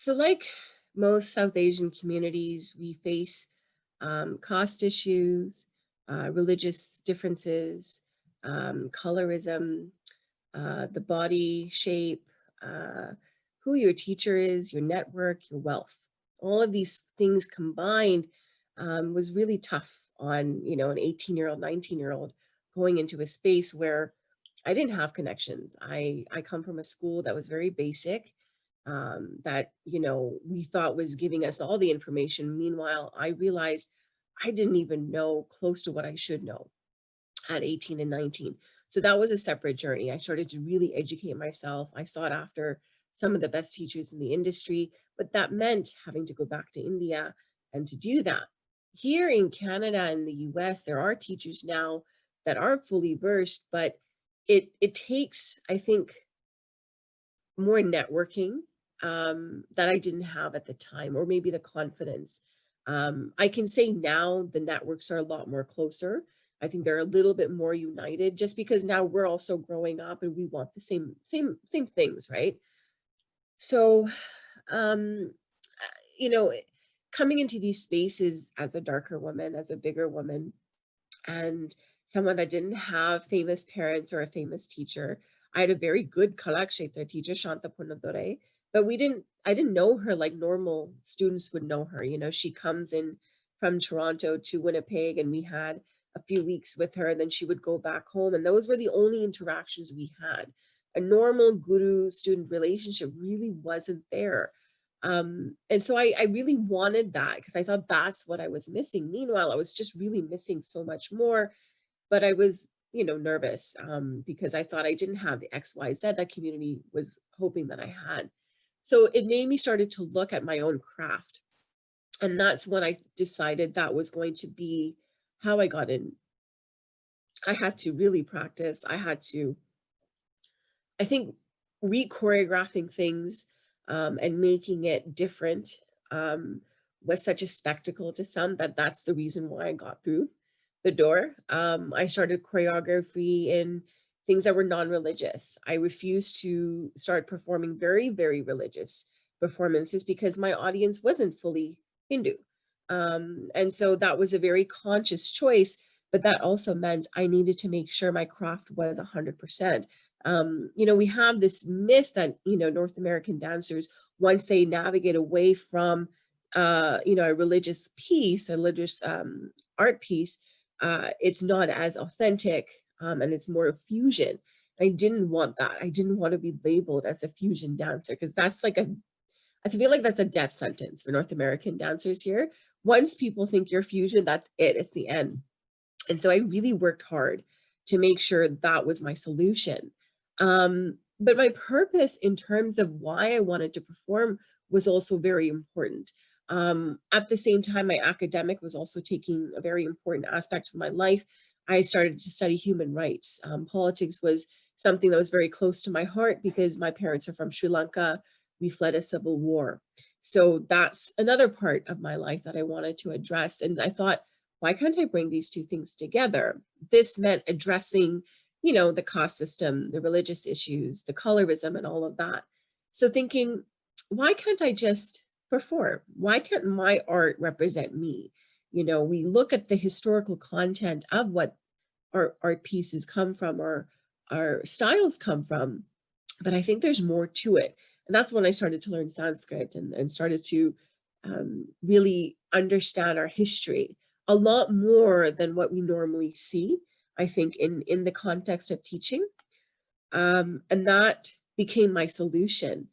So like most South Asian communities, we face caste issues, religious differences, colorism, the body shape, uh, who your teacher is, your network, your wealth. All of these things combined was really tough on, an 18-year-old, 19-year-old going into a space where I didn't have connections. I come from a school that was very basic, that, we thought was giving us all the information. Meanwhile, I realized I didn't even know close to what I should know at 18 and 19. So that was a separate journey. I started to really educate myself. I sought after some of the best teachers in the industry, but that meant having to go back to India and to do that. Here in Canada and the US, there are teachers now that are fully versed, but it takes, I think, more networking that I didn't have at the time, or maybe the confidence. I can say now the networks are a lot more closer. I think they're a little bit more united just because now we're also growing up and we want the same things, right? So, um, you know, coming into these spaces as a darker woman, as a bigger woman, and someone that didn't have famous parents or a famous teacher. I had a very good Kalakshetra teacher, Shanta Punnadore, but I didn't know her like normal students would know her. She comes in from Toronto to Winnipeg and we had a few weeks with her, and then she would go back home. And those were the only interactions we had. A normal guru student relationship really wasn't there. And so I really wanted that because I thought that's what I was missing. Meanwhile, I was just really missing so much more, but I was, nervous because I thought I didn't have the XYZ that community was hoping that I had. So it made me started to look at my own craft. And that's when I decided that was going to be how I got in. I had to really practice. I had to, I think, re-choreographing things and making it different was such a spectacle to some that that's the reason why I got through the door. I started choreography in things that were non-religious. I refused to start performing very, very religious performances because my audience wasn't fully Hindu. And so that was a very conscious choice, but that also meant I needed to make sure my craft was 100%. We have this myth that, North American dancers, once they navigate away from, a religious piece, a religious art piece, it's not as authentic and it's more of fusion. I didn't want that. I didn't want to be labeled as a fusion dancer because that's like I feel like that's a death sentence for North American dancers here. Once people think you're fusion, that's it. It's the end. And so I really worked hard to make sure that was my solution. But my purpose in terms of why I wanted to perform was also very important. At the same time, my academic was also taking a very important aspect of my life. I started to study human rights. Politics was something that was very close to my heart because my parents are from Sri Lanka. We fled a civil war. So that's another part of my life that I wanted to address. And I thought, why can't I bring these two things together? This meant addressing, the caste system, the religious issues, the colorism, and all of that. So thinking, why can't I just perform? Why can't my art represent me? We look at the historical content of what our art pieces come from, or our styles come from, but I think there's more to it. And that's when I started to learn Sanskrit and started to really understand our history a lot more than what we normally see, I think, in the context of teaching. And that became my solution.